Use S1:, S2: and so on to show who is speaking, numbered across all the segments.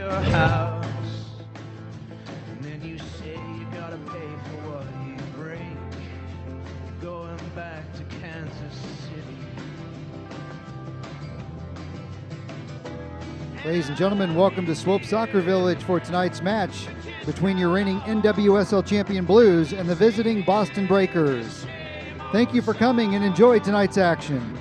S1: your house, and then you say you gotta pay for what you break. Going back to Kansas City.
S2: Ladies and gentlemen, welcome to Swope Soccer Village for tonight's match between your reigning NWSL champion Blues and the visiting Boston Breakers. Thank you for coming and enjoy tonight's action.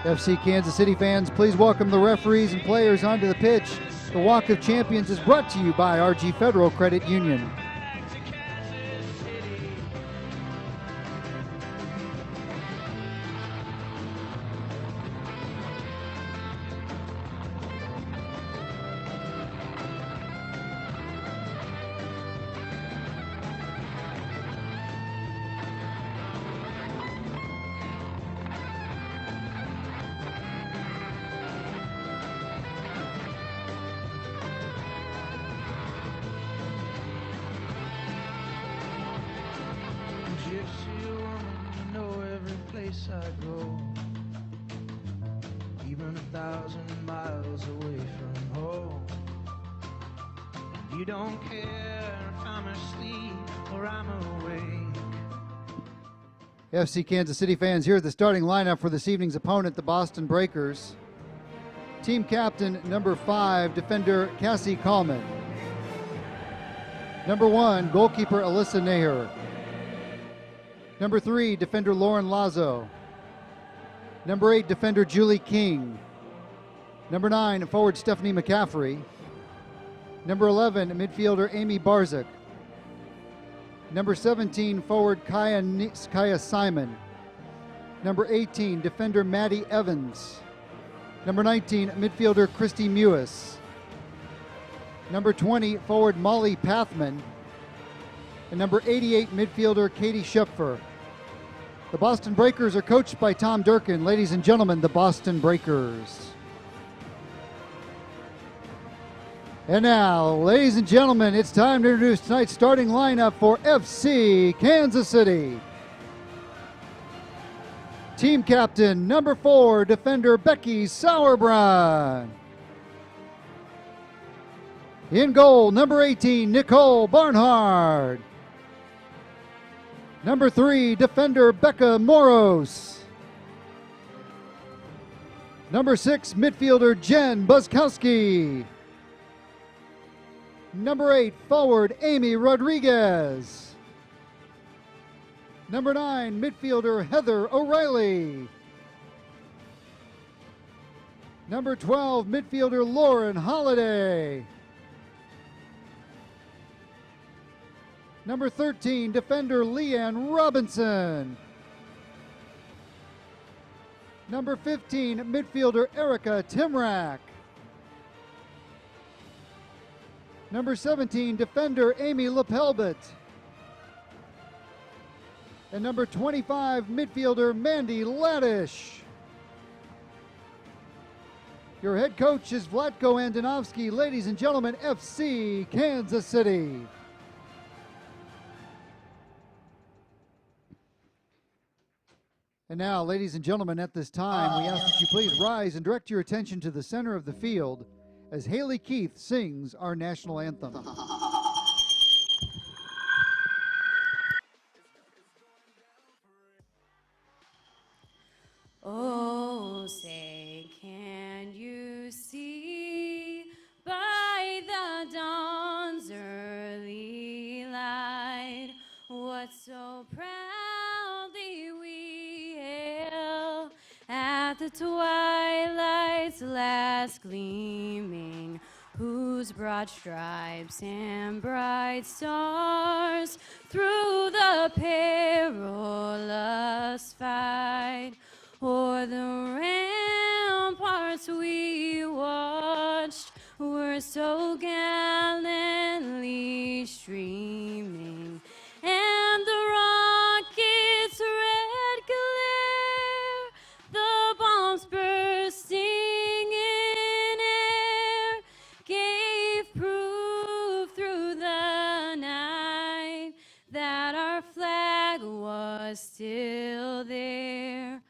S2: FC Kansas City fans, please welcome the referees and players onto the pitch. The Walk of Champions is brought to you by RG Federal Credit Union.
S1: I go, even 1,000 miles away from home. You don't care if I'm asleep or I'm awake.
S2: FC Kansas City fans, here's the starting lineup for this evening's opponent, the Boston Breakers. Team captain, number 5, defender Cassie Kallman. Number 1, goalkeeper Alyssa Naher. Number 3, defender Lauren Lazo. Number 8, defender Julie King. Number 9, forward Stephanie McCaffrey. Number 11, midfielder Amy Barzik. Number 17, forward Kaya Simon. Number 18, defender Maddie Evans. Number 19, midfielder Christy Mewis. Number 20, forward Molly Pathman. And number 88, midfielder Katie Schöpfer. The Boston Breakers are coached by Tom Durkin. Ladies and gentlemen, the Boston Breakers. And now, ladies and gentlemen, it's time to introduce tonight's starting lineup for FC Kansas City. Team captain, number 4, defender Becky Sauerbrunn. In goal, number 18, Nicole Barnhart. Number 3, defender Becca Moros. Number 6, midfielder Jen Buskowski. Number 8, forward Amy Rodriguez. Number 9, midfielder Heather O'Reilly. Number 12, midfielder Lauren Holiday. Number 13, defender Leanne Robinson. Number 15, midfielder Erica Timrak. Number 17, defender Amy Lepelbit. And number 25, midfielder Mandy Laddish. Your head coach is Vlatko Andonovski. Ladies and gentlemen, FC Kansas City. And now, ladies and gentlemen, at this time, we ask that you please rise and direct your attention to the center of the field as Haley Keith sings our national anthem.
S3: Oh, say, can you see by the dawn's early light what so proudly we hail at the twilight's last gleaming, whose broad stripes and bright stars through the perilous fight o'er the ramparts we watched were so gallantly streaming, and the rocket's red glare, the bombs bursting in air, gave proof through the night that our flag was still there.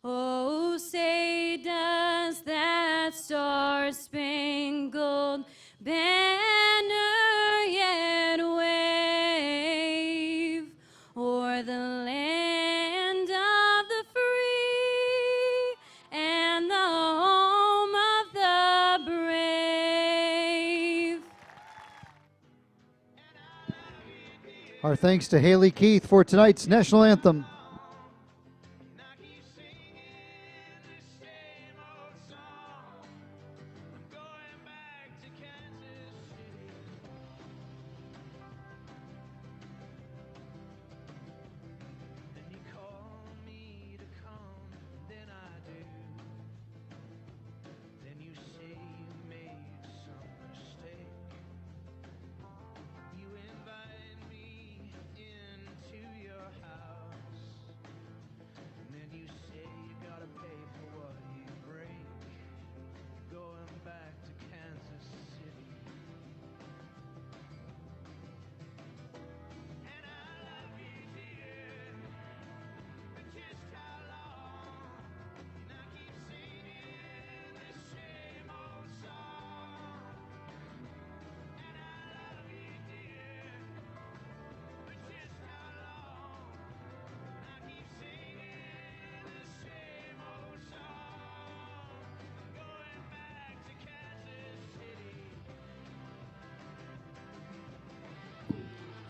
S3: Oh, say does
S2: Our thanks to Haley Keith for tonight's national anthem.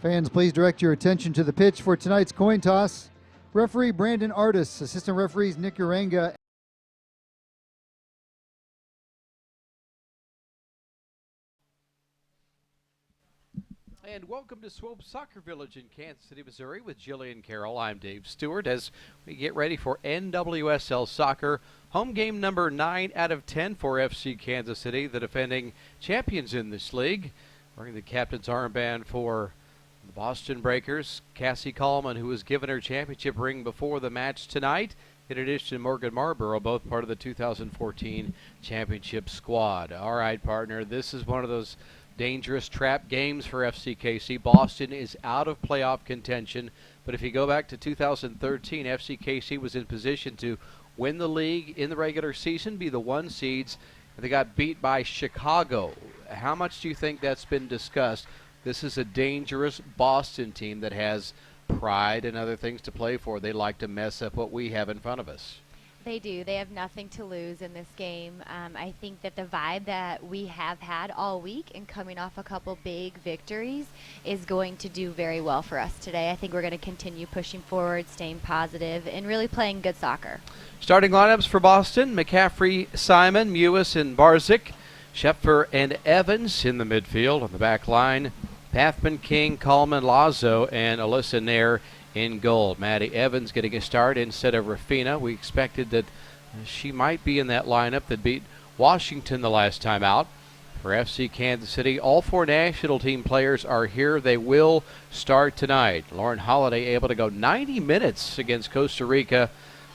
S2: Fans, please direct your attention to the pitch for tonight's coin toss. Referee Brandon Artis, assistant referees Nick Uranga.
S4: And welcome to Swope Soccer Village in Kansas City, Missouri with Jillian Carroll. I'm Dave Stewart as we get ready for NWSL Soccer. Home game number 9 out of 10 for FC Kansas City, the defending champions in this league. Wearing the captain's armband for the Boston Breakers, Cassie Coleman, who was given her championship ring before the match tonight, in addition to Morgan Marlborough, both part of the 2014 championship squad. All right, partner, this is one of those dangerous trap games for FCKC. Boston is out of playoff contention, but if you go back to 2013, FCKC was in position to win the league in the regular season, be the 1 seeds, and they got beat by Chicago. How much do you think that's been discussed? This is a dangerous Boston team that has pride and other things to play for. They like to mess up what we have in front of us.
S5: They do. They have nothing to lose in this game. I think that the vibe that we have had all week and coming off a couple big victories is going to do very well for us today. I think we're going to continue pushing forward, staying positive, and really playing good soccer.
S4: Starting lineups for Boston: McCaffrey, Simon, Mewis, and Barzik. Scheffer and Evans in the midfield. On the back line, Pathman, King, Coleman, Lazo, and Alyssa Nair in goal. Maddie Evans getting a start instead of Rafina. We expected that she might be in that lineup that beat Washington the last time out. For FC Kansas City, all 4 national team players are here. They will start tonight. Lauren Holiday able to go 90 minutes against Costa Rica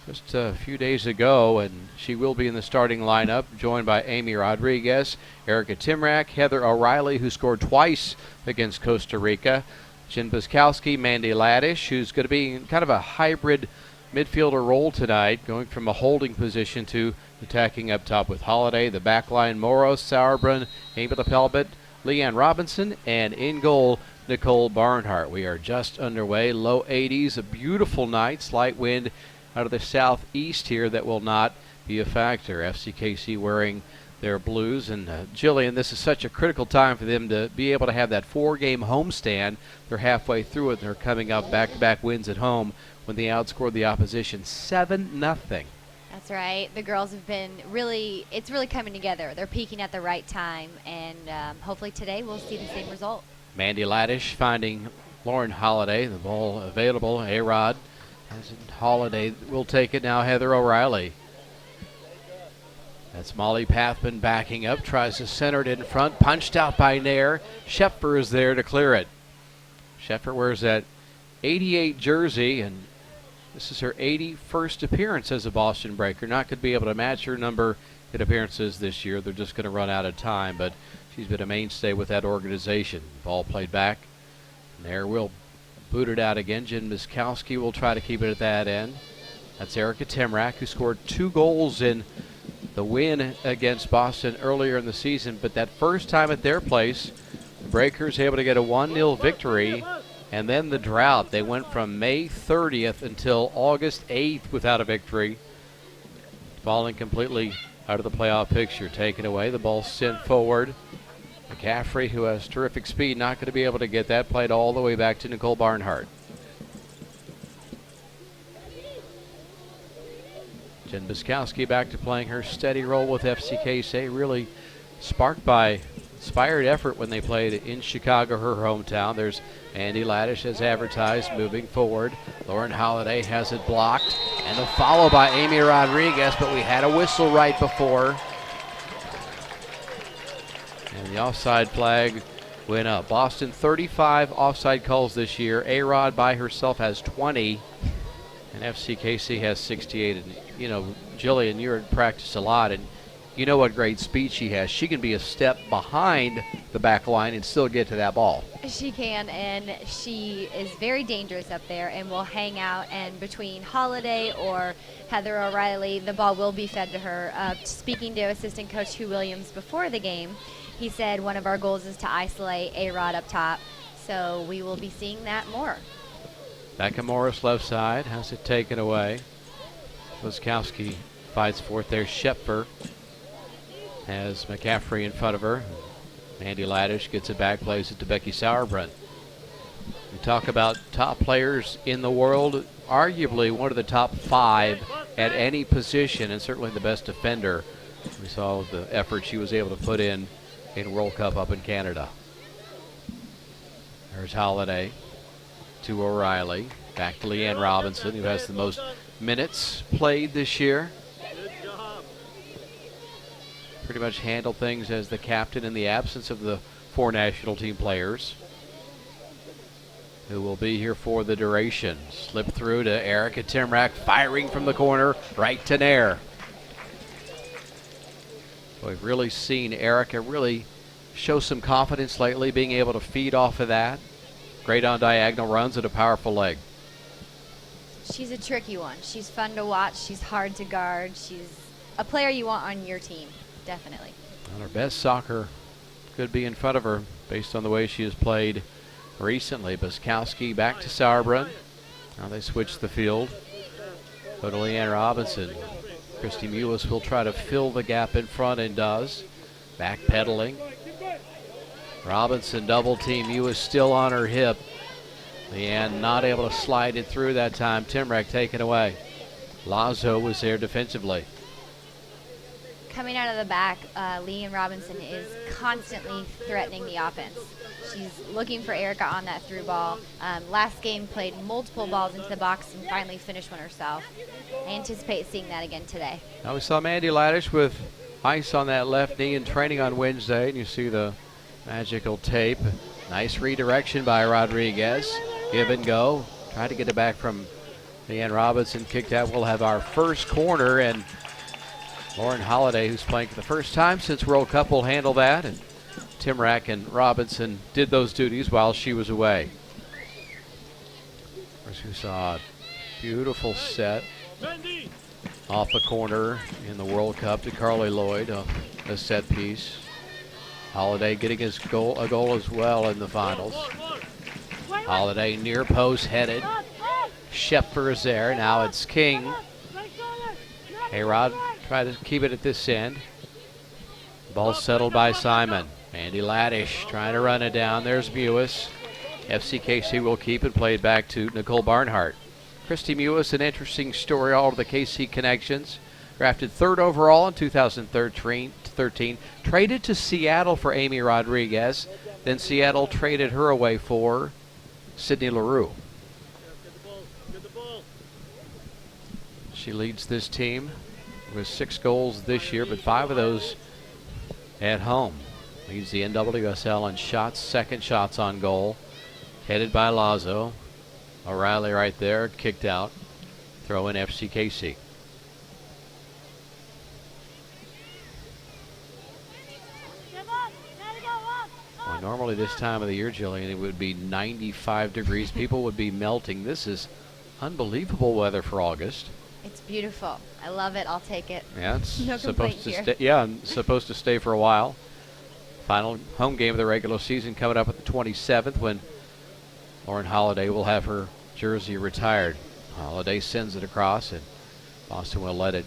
S4: just a few days ago, and she will be in the starting lineup, joined by Amy Rodriguez, Erica Timrak, Heather O'Reilly, who scored twice against Costa Rica, Jen Biskowski, Mandy Laddish, who's going to be in kind of a hybrid midfielder role tonight, going from a holding position to attacking up top with Holiday. The back line, Moros, Sauerbrunn, Amy Pelbit, Leanne Robinson, and in goal, Nicole Barnhart. We are just underway. Low 80s, a beautiful night, slight wind out of the southeast here that will not be a factor. FCKC wearing their blues, and Jillian, this is such a critical time for them to be able to have that 4-game homestand. They're halfway through it, and they're coming up back-to-back wins at home when they outscored the opposition 7-0.
S5: That's right. The girls have been it's really coming together. They're peaking at the right time, and hopefully today we'll see the same result.
S4: Mandy Laddish finding Lauren Holiday. The ball available. A-Rod has Holiday will take it now. Heather O'Reilly. That's Molly Pathman backing up, tries to center it in front, punched out by Nair. Scheffer is there to clear it. Scheffer wears that 88 jersey, and this is her 81st appearance as a Boston Breaker. Not going to be able to match her number in appearances this year. They're just going to run out of time, but she's been a mainstay with that organization. Ball played back. Nair will boot it out again. Jen Miskowski will try to keep it at that end. That's Erica Timrak, who scored 2 goals in the win against Boston earlier in the season, but that first time at their place, the Breakers able to get a 1-0 victory, and then the drought. They went from May 30th until August 8th without a victory, falling completely out of the playoff picture. Taken away, the ball sent forward McCaffrey, who has terrific speed, not going to be able to get that played all the way back to Nicole Barnhart. Jen Biskowski back to playing her steady role with FCKC, really sparked by inspired effort when they played in Chicago, her hometown. There's Andy Laddish as advertised, moving forward. Lauren Holiday has it blocked, and a follow by Amy Rodriguez, but we had a whistle right before. And the offside flag went up. Boston 35 offside calls this year. A-Rod by herself has 20, and FCKC has 68. And you know, Jillian, you're in practice a lot, and you know what great speed she has. She can be a step behind the back line and still get to that ball.
S5: She can, and she is very dangerous up there and will hang out, and between Holiday or Heather O'Reilly, the ball will be fed to her. Speaking to assistant coach Hugh Williams before the game, he said one of our goals is to isolate A-Rod up top, so we will be seeing that more.
S4: Becca Morris left side, has it taken away. Wiskowski fights for it. There's Shepfer. Has McCaffrey in front of her. Andy Laddish gets it back, plays it to Becky Sauerbrunn. We talk about top players in the world, arguably one of the top 5 at any position, and certainly the best defender. We saw the effort she was able to put in World Cup up in Canada. There's Holiday to O'Reilly. Back to Leanne Robinson, who has the most minutes played this year. Pretty much handled things as the captain in the absence of the 4 national team players who will be here for the duration. Slip through to Erica Timrak, firing from the corner, right to Nair. We've really seen Erica really show some confidence lately, being able to feed off of that. Great on diagonal runs and a powerful leg.
S5: She's a tricky one. She's fun to watch. She's hard to guard. She's a player you want on your team, definitely.
S4: Well, her best soccer could be in front of her based on the way she has played recently. Biskowski back to Sauerbrunn. Now they switch the field. Go to Leanne Robinson. Christy Mewis will try to fill the gap in front and does. Backpedaling. Robinson double team. Mewis still on her hip. Leanne not able to slide it through that time. Timrak taken away. Lazo was there defensively.
S5: Coming out of the back, Leanne Robinson is constantly threatening the offense. She's looking for Erica on that through ball. Last game played multiple balls into the box and finally finished one herself. I anticipate seeing that again today.
S4: Now we saw Mandy Laddish with ice on that left knee in training on Wednesday, and you see the magical tape. Nice redirection by Rodriguez. Give and go. Try to get it back from Leanne Robinson. Kicked out. We'll have our first corner, and Lauren Holiday, who's playing for the first time since World Cup, will handle that. And Timrak and Robinson did those duties while she was away. As you saw, a beautiful set off the corner in the World Cup to Carly Lloyd, a set piece. Holiday getting his goal, a goal as well in the finals. Holiday near post headed. Shepfer is there. Now it's King. A-Rod try to keep it at this end. Ball settled by Simon. Andy Laddish trying to run it down. There's Mewis. FCKC will keep it, played back to Nicole Barnhart. Christy Mewis, an interesting story, all of the KC connections. Drafted 3rd overall in 2013. Traded to Seattle for Amy Rodriguez. Then Seattle traded her away for Sydney LaRue. She leads this team with 6 goals this year, but 5 of those at home. Leads the NWSL in shots, second shots on goal. Headed by Lazo. O'Reilly right there, kicked out. Throw in FCKC. Well, normally this time of the year, Jillian, it would be 95 degrees. People would be melting. This is unbelievable weather for August.
S5: It's beautiful. I love it. I'll take it.
S4: Yeah, it's
S5: No
S4: supposed
S5: complaint
S4: to
S5: here.
S4: stay. Yeah, and supposed to stay for a while. Final home game of the regular season coming up at the 27th, when Lauren Holiday will have her jersey retired. Holiday sends it across, and Boston will let it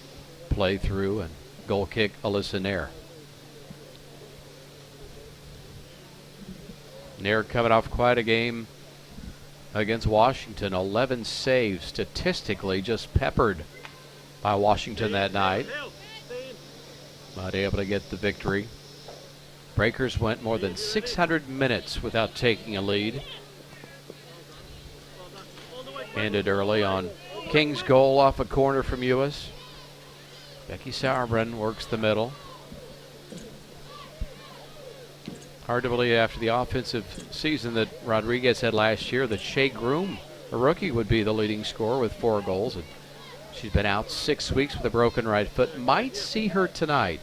S4: play through, and goal kick Alyssa Nair. Nair coming off quite a game against Washington. 11 saves, statistically just peppered by Washington that night. Not able to get the victory. Breakers went more than 600 minutes without taking a lead. Ended early on King's goal off a corner from Ewis. Becky Sauerbrunn works the middle. Hard to believe after the offensive season that Rodriguez had last year that Shea Groom, a rookie, would be the leading scorer with 4 goals. And she's been out 6 weeks with a broken right foot. Might see her tonight.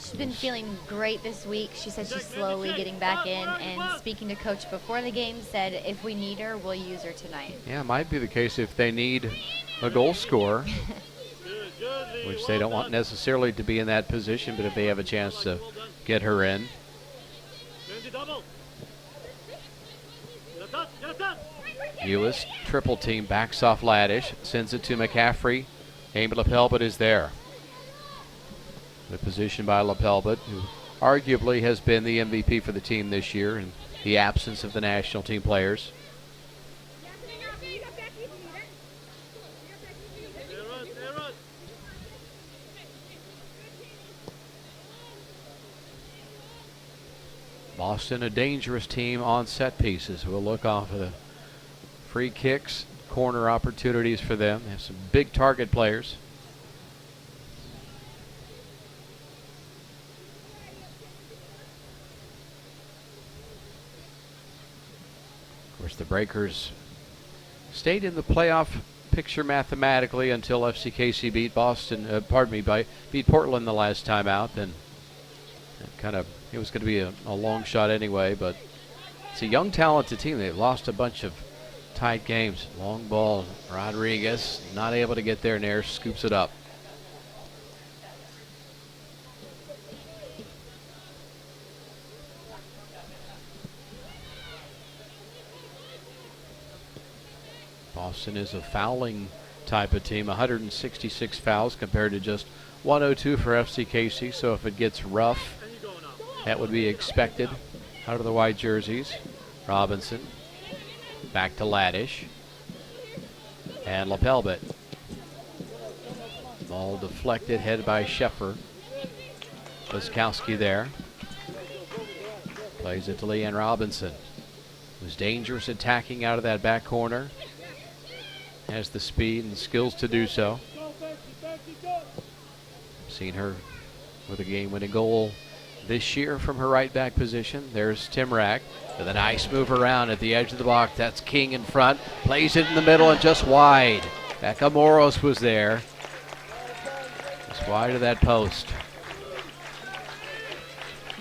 S5: She's been feeling great this week. She said she's slowly getting back in, and speaking to coach before the game, said if we need her, we'll use her tonight.
S4: Yeah, it might be the case if they need a goal scorer, which they don't want necessarily to be in that position, but if they have a chance to get her in. Ewis, triple team, backs off Laddish, sends it to McCaffrey. Amy Lepelbet is there. The position by Lepelbet, who arguably has been the MVP for the team this year in the absence of the national team players. Boston, a dangerous team on set pieces. We'll look off of the free kicks, corner opportunities for them. They have some big target players. Of course, the Breakers stayed in the playoff picture mathematically until FCKC beat beat Portland the last time out. Then it was going to be a long shot anyway, but it's a young, talented team. They've lost a bunch of tight games. Long ball, Rodriguez not able to get there. Nair scoops it up. Boston is a fouling type of team. 166 fouls compared to just 102 for FCKC. So if it gets rough, that would be expected out of the white jerseys. Robinson back to Laddish and Lepelbet. Ball deflected, headed by Sheffer. Wiskowski there. Plays it to Leanne Robinson, who's dangerous attacking out of that back corner. Has the speed and skills to do so. Seen her with a game-winning goal this year from her right back position. There's Timrak with a nice move around at the edge of the box. That's King in front. Plays it in the middle and just wide. Becca Moros was there. Just wide of that post.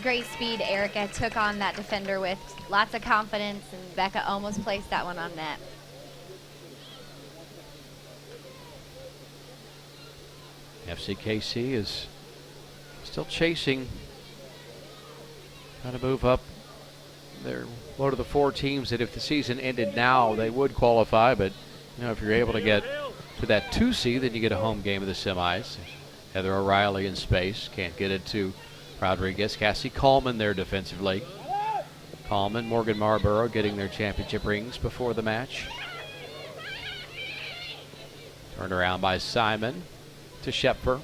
S5: Great speed. Erica took on that defender with lots of confidence, and Becca almost placed that one on net.
S4: FCKC is still chasing, trying to move up. They're one of the 4 teams that if the season ended now, they would qualify. But if you're able to get to that 2 seed, then you get a home game of the semis. Heather O'Reilly in space, can't get it to Rodriguez. Cassie Coleman there defensively. Coleman, Morgan Marlborough getting their championship rings before the match. Turned around by Simon to Shepfer.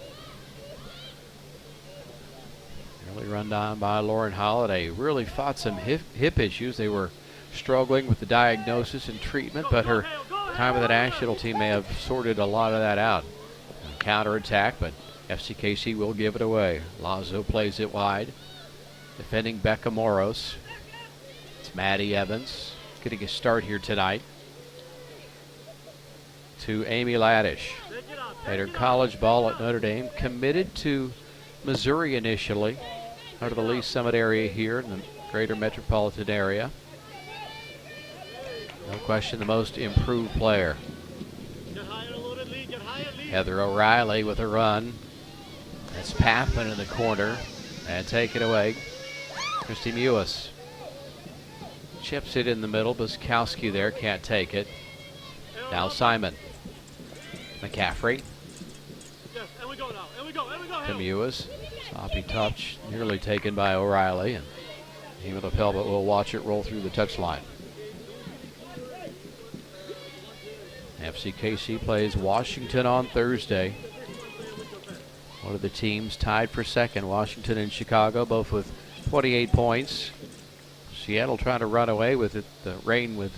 S4: Early run down by Lauren Holiday. Really fought some hip issues. They were struggling with the diagnosis and treatment, but her time with the national team may have sorted a lot of that out. Counter attack, but FCKC will give it away. Lazo plays it wide. Defending Becca Moros. It's Maddie Evans getting a start here tonight. To Amy Laddish. Played her college ball at Notre Dame. Committed to Missouri initially, out of the Lee Summit area here in the greater metropolitan area. No question the most improved player. Heather O'Reilly with a run. That's Paffin in the corner. And take it away. Christy Mewis chips it in the middle. Buskowski there, can't take it. Now Simon. McCaffrey. To Mewis. Sloppy touch, nearly taken by O'Reilly. And Amy LaPelba will watch it roll through the touchline. FCKC plays Washington on Thursday. One of the teams tied for second, Washington and Chicago, both with 28 points. Seattle trying to run away with it, the Reign with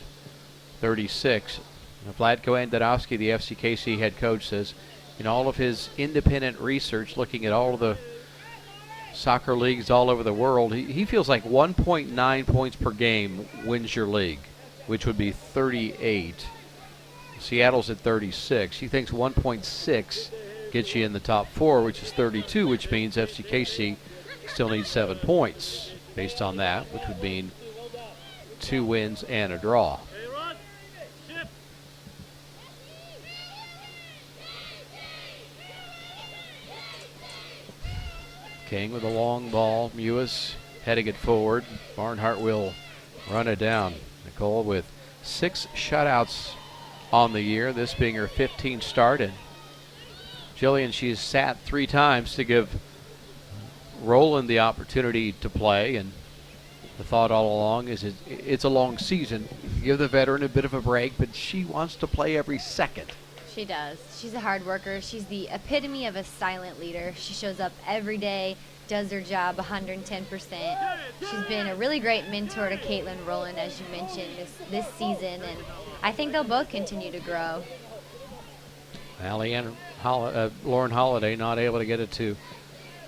S4: 36. Now, Vlatko Andonovski, the FCKC head coach, says in all of his independent research, looking at all of the soccer leagues all over the world, he feels like 1.9 points per game wins your league, which would be 38. Seattle's at 36. He thinks 1.6 gets you in the top 4, which is 32, which means FCKC still needs 7 points based on that, which would mean 2 wins and a draw. King with a long ball. Mewis heading it forward. Barnhart will run it down. Nicole with 6 shutouts on the year, this being her 15th start. And Jillian, she's sat 3 times to give Roland the opportunity to play. And the thought all along is it's a long season. Give the veteran a bit of a break, but she wants to play every second.
S5: She does. She's a hard worker. She's the epitome of a silent leader. She shows up every day, does her job 110%. She's been a really great mentor to Caitlin Rowland, as you mentioned, this season, and I think they'll both continue to grow.
S4: Allie and Lauren Holiday not able to get it to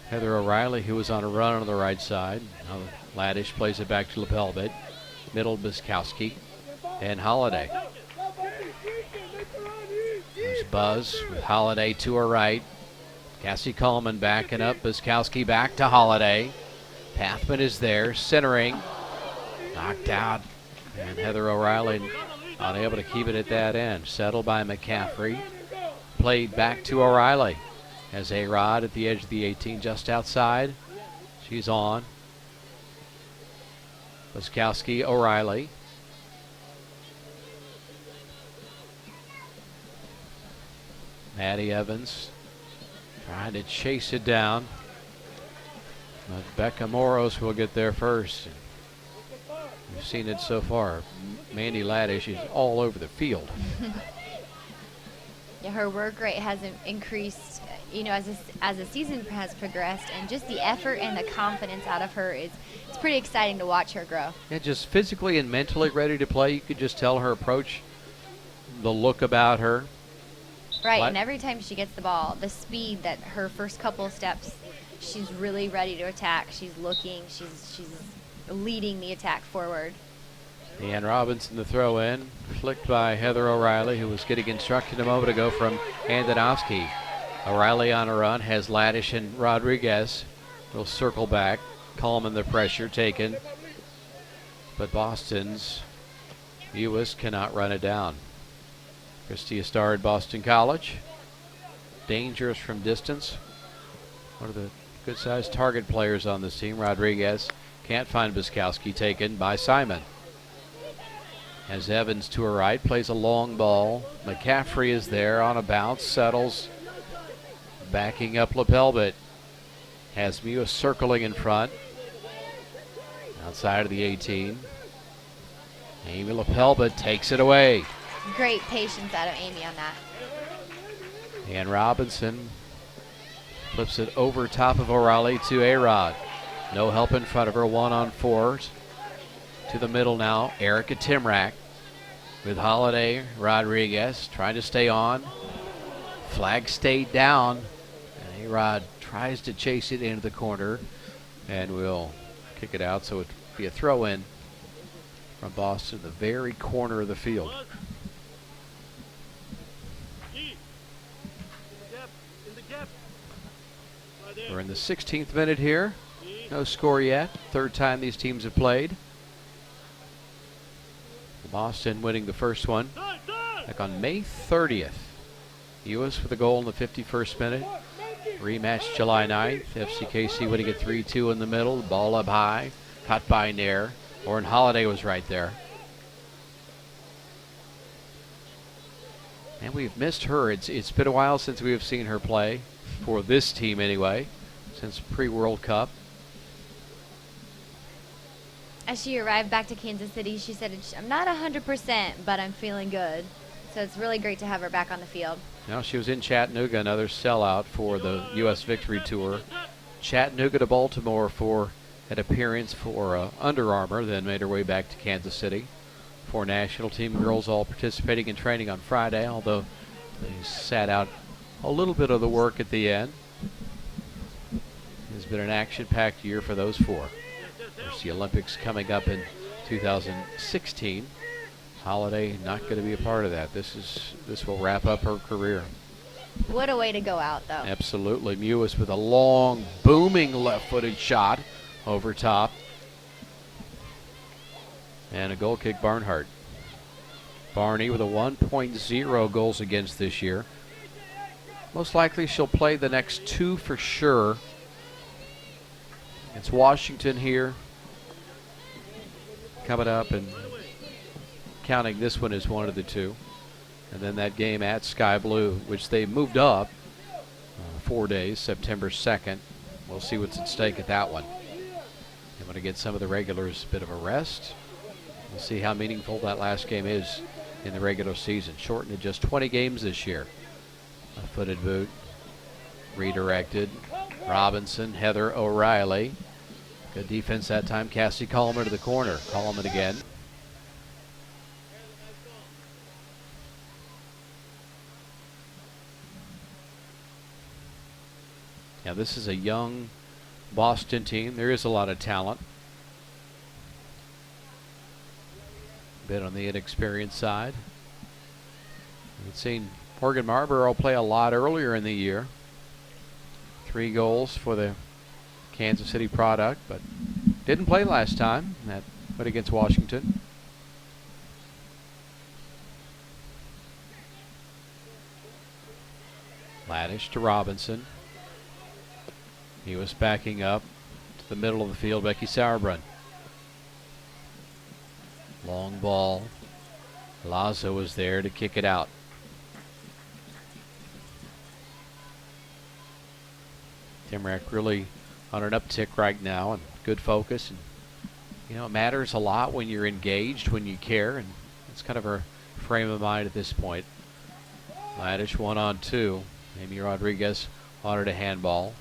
S4: Heather O'Reilly, who was on a run on the right side. Now Laddish plays it back to Lepelbit. Middle Biskowski and Holiday. There's Buzz with Holiday to her right. Cassie Coleman backing up. Biskowski back to Holiday. Pathman is there, centering. Knocked out. And Heather O'Reilly unable to keep it at that end. Settled by McCaffrey. Played back to O'Reilly. Has A-Rod at the edge of the 18, just outside. She's on. Biskowski, O'Reilly. Maddie Evans trying to chase it down. But Becca Moros will get there first. We've seen it so far. Mandy Laddish is all over the field.
S5: Yeah, her work rate has increased, as the season has progressed, and just the effort and the confidence out of her it's pretty exciting to watch her grow.
S4: Yeah, just physically and mentally ready to play. You could just tell her approach, the look about her.
S5: Right, and every time she gets the ball, the speed that her first couple of steps, she's really ready to attack. She's looking, she's leading the attack forward.
S4: Deanne Robinson, the throw in, flicked by Heather O'Reilly, who was getting instruction a moment ago from Andonovski. O'Reilly on a run, has Laddish and Rodriguez. Will circle back. Coleman the pressure taken. But Boston's Ewis cannot run it down. Christy Astar at Boston College. Dangerous from distance. One of the good-sized target players on this team. Rodriguez can't find Biskowski, taken by Simon. As Evans to her right, plays a long ball. McCaffrey is there on a bounce, settles. Backing up Lepelbit. Has Mewis circling in front. Outside of the 18. Amy Lepelbit takes it away.
S5: Great patience out of Amy on that.
S4: And Robinson flips it over top of O'Reilly to A-Rod. No help in front of her, 1-on-4s. To the middle now, Erica Timrack with Holiday, Rodriguez trying to stay on. Flag stayed down. And A-Rod tries to chase it into the corner and will kick it out, so it'll be a throw in from Boston, the very corner of the field. We're in the 16th minute here. No score yet. Third time these teams have played. Boston winning the first one back on May 30th. Ewis with a goal in the 51st minute. Rematch July 9th. FCKC winning it 3-2 in the middle. The ball up high. Caught by Nair. Lauren Holiday was right there. And we've missed her. It's been a while since we have seen her play, for this team anyway, since pre-World Cup.
S5: As she arrived back to Kansas City, she said, I'm not 100%, but I'm feeling good. So it's really great to have her back on the field.
S4: Now she was in Chattanooga, another sellout for the U.S. Victory Tour. Chattanooga to Baltimore for an appearance for Under Armour, then made her way back to Kansas City. 4 national team girls all participating in training on Friday, although they sat out a little bit of the work at the end. It's been an action-packed year for those 4. There's the Olympics coming up in 2016. Holiday not going to be a part of that. This will wrap up her career.
S5: What a way to go out, though.
S4: Absolutely. Mewis with a long, booming left-footed shot over top. And a goal kick, Barnhart. Barney with a 1.0 goals against this year. Most likely she'll play the next 2 for sure. It's Washington here coming up, and counting this one as one of the 2. And then that game at Sky Blue, which they moved up 4 days, September 2nd. We'll see what's at stake at that one. I'm going to get some of the regulars a bit of a rest. We'll see how meaningful that last game is in the regular season. Shortened to just 20 games this year. A footed boot. Redirected. Robinson, Heather O'Reilly. Good defense that time. Cassie Coleman to the corner. Coleman again. Now this is a young Boston team. There is a lot of talent. A bit on the inexperienced side. We've seen Morgan Marlborough play a lot earlier in the year. 3 goals for the Kansas City product, but didn't play last time. That went against Washington. Laddish to Robinson. He was backing up to the middle of the field. Becky Sauerbrunn. Long ball. Lazo was there to kick it out. Timrack really on an uptick right now, and good focus. And you know, it matters a lot when you're engaged, when you care, and it's kind of her frame of mind at this point. Laddish 1-on-2. Amy Rodriguez wanted a handball.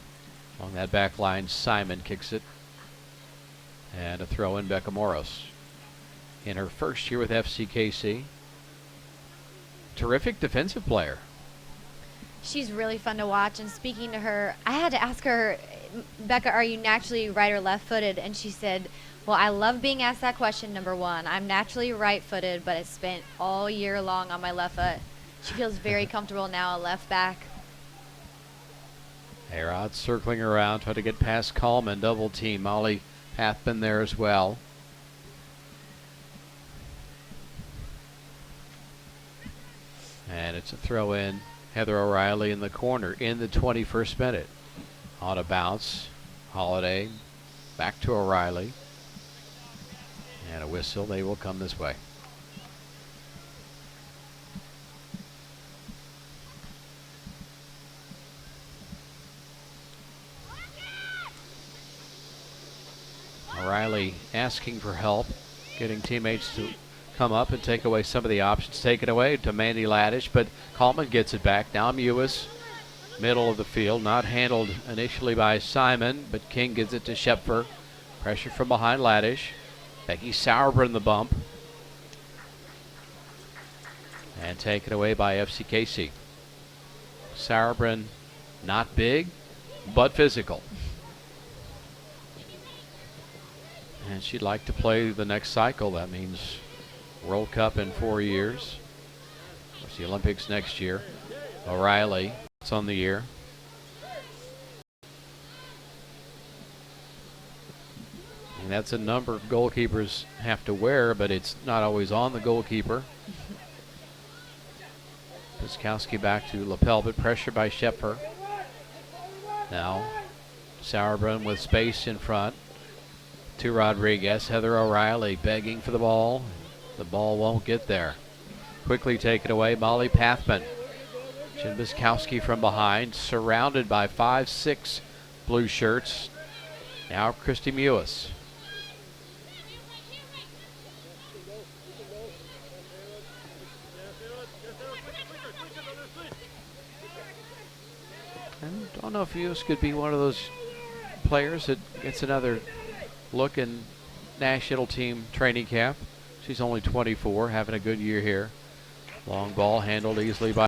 S4: Along that back line, Simon kicks it. And a throw in, Becca Moros. In her first year with FCKC. Terrific defensive player.
S5: She's really fun to watch, and speaking to her, I had to ask her, Becca, are you naturally right or left-footed? And she said, well, I love being asked that question, number 1. I'm naturally right-footed, but I spent all year long on my left foot. She feels very comfortable now, a left back.
S4: Arod circling around, trying to get past Coleman, double team. Molly Pathman there as well. And it's a throw in. Heather O'Reilly in the corner in the 21st minute. On a bounce. Holiday back to O'Reilly. And a whistle. They will come this way. O'Reilly asking for help, getting teammates to come up and take away some of the options. Take it away to Mandy Laddish, but Coleman gets it back. Now Mewis, middle of the field, not handled initially by Simon, but King gives it to Schepfer. Pressure from behind Laddish. Becky Sauerbrunn the bump. And taken away by FCKC. Sauerbrunn, not big, but physical. And she'd like to play the next cycle. That means World Cup in 4 years. Of course, the Olympics next year. O'Reilly, it's on the year. And that's a number goalkeepers have to wear, but it's not always on the goalkeeper. Piskowski back to lapel, but pressure by Schepfer. Now Sauerbrunn with space in front to Rodriguez. Heather O'Reilly begging for the ball. The ball won't get there. Quickly taken away, Molly Pathman. Jen Piskowski from behind, surrounded by 5-6 blue shirts. Now Christy Mewis. And I don't know if Ewes could be one of those players that gets another look in national team training camp. She's only 24, having a good year here. Long ball handled easily by